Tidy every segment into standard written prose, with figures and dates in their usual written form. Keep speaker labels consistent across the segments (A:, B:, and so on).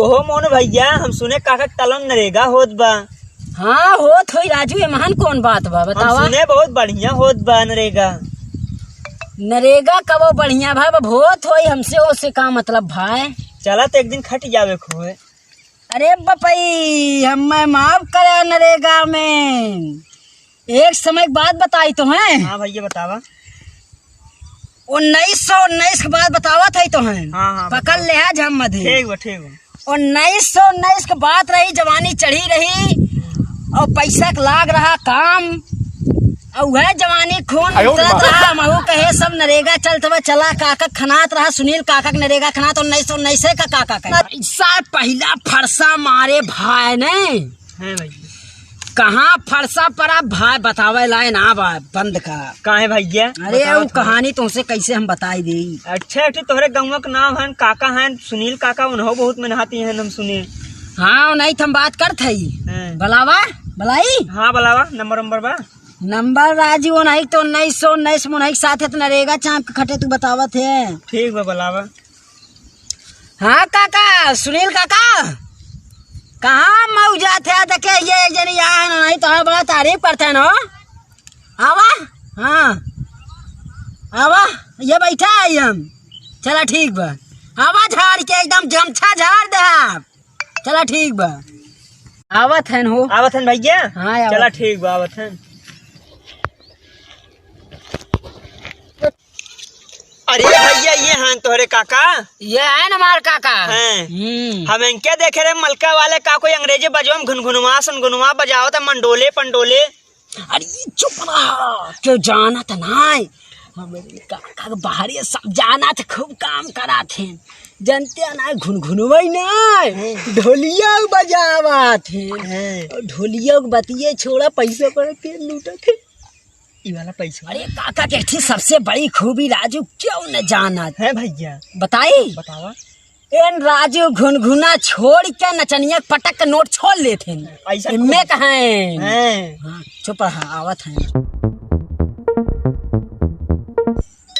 A: कहो मोन भैया, हम सुने काका तलन नरेगा होत बा।
B: हाँ होत होई राजू, ये महान कौन बात बा बतावा।
A: हम सुने बहुत बढ़िया होत बा नरेगा।
B: नरेगा कबो बढ़िया भाई होत होई, हमसे ओसे का मतलब भाई।
A: चला तो एक दिन खट जावे खोए।
B: अरे बपई हमें माफ करे नरेगा में। एक समय की बात बताई तो है।
A: हाँ भैया बतावा।
B: 1919 के बाद बतावा था तो है।
A: हाँ
B: पकड़ ले है जम मधे।
A: ठीक बा ठीक बा।
B: 1919 के बात रही, जवानी चढ़ी रही और पैसा का लाग रहा काम, और वह जवानी खून उतरत रहा। महू कहे सब नरेगा चलत बा, चला काका खनात रहा। सुनील काका नरेगा खनात 1919 का काका का पैसा पहला फरसा मारे भाई ने।
A: है भैया
B: कहाँ फरसा पड़ा भाई बतावे लाए ना बा बंद करा।
A: कहाँ है भैया?
B: अरे वो कहानी तुमसे कैसे हम बताई दी।
A: अच्छा तोहरे गाँव का नाम है काका है सुनील काका, उन्हों बहुत मेहनती है हम सुने।
B: हाँ नहीं हम बात करत है बलावा बलाई।
A: हाँ बलावा नंबर बा
B: नंबर राजू नहीं तो 1919 में नहीं साथ है तो नरेगा चाँप के खटे तू बतावत है।
A: ठीक बा बलावा।
B: हाँ काका सुनील काका कहाँ मौजा थे देखे ये जनी यहाँ नहीं तो बड़ा तारीफ करते हैं ना। आवा हाँ आवा ये बैठा है हम। चला ठीक बा, आवा झाड़ के एकदम गमछा झाड़ दे आप। चला ठीक बा आवत है हो।
A: आवत है भैया।
B: हाँ
A: चला ठीक बा आवत है। अरे भैया ये हैं तोहरे काका।
B: ये है न हमारे काका
A: हैं। हम इनके देखे रहे मलका वाले का कोई अंग्रेजी बजवा में घुनघुनवा बजाओ था मंडोले पंडोले।
B: अरे चुप रहा, क्यों जाना था नहीं हमारे काका बाहरी सब जाना था, खूब काम करा थे जनते ना घुनघुनवाई नहीं ढोलिया बजावा थे। ढोलिया बतिये छोड़ा पैसा पर तेल लूटा थे
A: वाला पैसा।
B: अरे काका के थी सबसे बड़ी खूबी राजू क्यों न जाना
A: है भैया
B: बताई
A: बतावा।
B: एन राजू घुनघुना छोड़ के नचनिया पटक के नोट छोड़ लेते इनमें कहें। चुप रहा आवत है।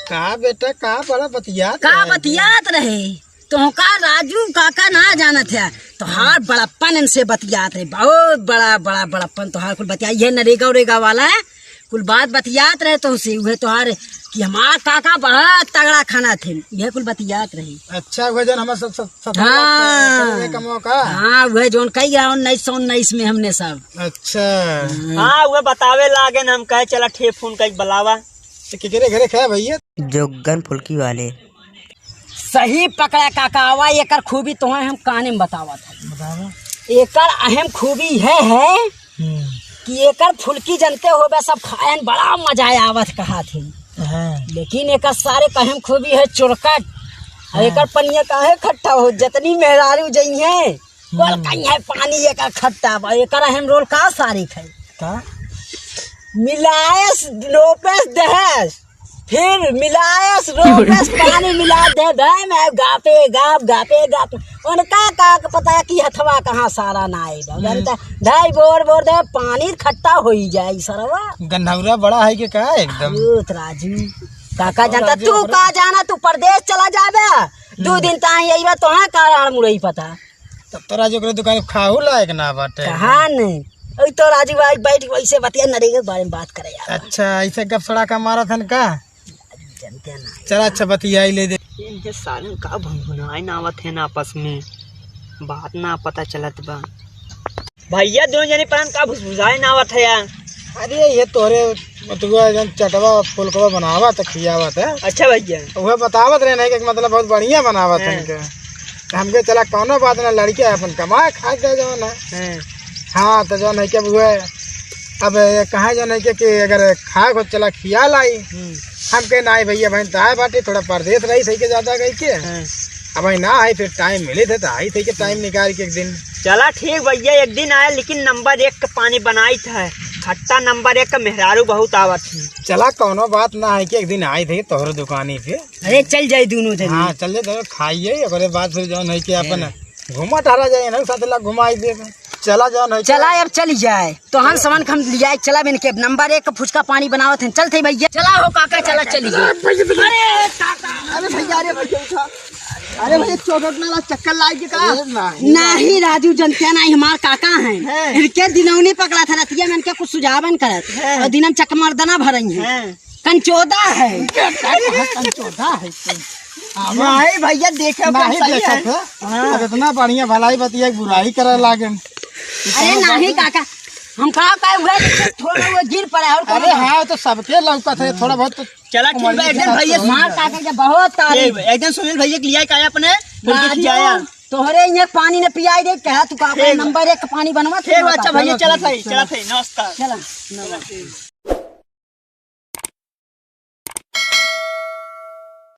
C: कहा बेटा कहा बड़ा
B: बतियात रहे तो का राजू काका ना जाना था तोहार बड़प्पन इनसे बतियात रहे, बहुत बड़ा बड़प्पन तोहार कुल बतिया। ये नरेगा उरेगा वाला है कुल बात बतियात रहे तो उसे वह तोहार कि हमारा काका बहुत तगड़ा खाना थे, यह कुल बतियात रही।
C: अच्छा वह जन हमारे सब
B: हाँ
C: का मौका।
B: हाँ वह जोन कई 1919 में हमने सब।
C: अच्छा
A: हाँ वह बतावे लागे न हम कहे चला ठे फोन कई बलावा।
C: किकरे घरे खाया भैया
D: जोगन फुल्की वाले।
B: सही पकड़ा काका। आवा एकर खूबी तो हम काने में बतावा था। एकर अहम खूबी है कि एकर फुल्की जनते हो सब खाए बड़ा मजा आवत कहा थे। लेकिन एकर सारे अहम खूबी है चुरकट। एकर पनिया काहे खट्टा हो, जितनी मेहरारू जई है कहीं है पानी एकर खट्टा बा। एकर अहम रोल का सारी है का मिलायस रोपेस दहस, फिर मिलायस रोपेस पानी मिला दे मैं गापे गाप उनका का पता कि हथवा कहाँ सारा ना आए ढाई बोर दे पानी खट्टा हो ही जाए सरवा।
C: गन्नौरा बड़ा है कि का एकदम
B: राजू काका जानता तू का जाना, तू परदेश चला जाबे 2 दिन तब तो है कारण मुरई पता।
C: तब तो राजू के दुकान खाऊ लायक ना बाटे
B: कहा नहीं तो राजू भाई बैठ वैसे बतिया नरेगा के बारे में बात करे यार।
C: अच्छा ऐसे गप सड़ा का मारा था का
B: जानते ना।
C: चला अच्छा बतिया ले दे।
A: इनके सालन का भंगुनाई ना आवत है ना आपस में बात ना पता चलत बा। भैया दोनों जने पर का भुसभुसाए ना आवत है यार।
C: अरे ये तोरे मतुआ जन चटवा फुलकवा बनावा तो खियावत है।
A: अच्छा भैया
C: वह बतावत रहे नहीं कि मतलब बहुत बढ़िया बनावत है इनके। हमके चला कौनो बात ना लड़के अपन कमाए खा दे जो ना। हाँ तो जो नहीं के वो अब कहा जो नहीं कि अगर खा को चला खिया लाई हम कहे ना भैया बहन तो आए बाटे थोड़ा परदेश रही थी के ज्यादा गई के अब ना आई फिर टाइम मिले थे तो आई थी के टाइम निकाल के एक दिन।
A: चला ठीक भैया एक दिन आया लेकिन नंबर 1 का पानी बनाई था खट्टा, नंबर 1 का मेहरारू बहुत आवत थी।
C: चला कौनो बात ना है कि एक दिन आई थी तोहर दुकानी पे।
B: अरे चल जाए दोनों जन।
C: हाँ चल जाए खाइए और बाद फिर जो नहीं कि अपन घुमा टहरा जाए ना साथ ला घुमाई दे। चला जाओ नहीं
B: चला अब चली जाए तो हम सामान हम लिया चला मैंने के नंबर 1 का फुचका पानी बनावत हैं। चलते भैया चला हो काका चला चली गई।
C: अरे भैया उठा
A: अरे भैया चौकट ना चक्कर लाग का
B: नहीं राजू जनते नहीं हमार काका हैं इनके दिनौनी पकड़ा था रतिया में इनके कुछ सुझावन करत और दिनम चकमर्दना भरई है कंचोदा है
C: कंचोदा है
A: नहीं भैया देखे
C: नहीं देखा था अब इतना बढ़िया भलाई बतिया बुराई करे लागे।
B: अरे नहीं काका हम कहा हुआ थोड़ा वो गिर पड़ा और
C: अरे हाँ तो सबके लौका थे थोड़ा बहुत तो
A: चला ठीक है एकदम भैया
B: हमार काका के बहुत तारीफ
A: एकदम सुनील भैया के लिया का अपने
B: राजू, तोहरे यहाँ पानी ने पियाई दे कहा तू का नंबर 1 पानी बनवा
A: अच्छा भैया चला था नमस्कार
B: चला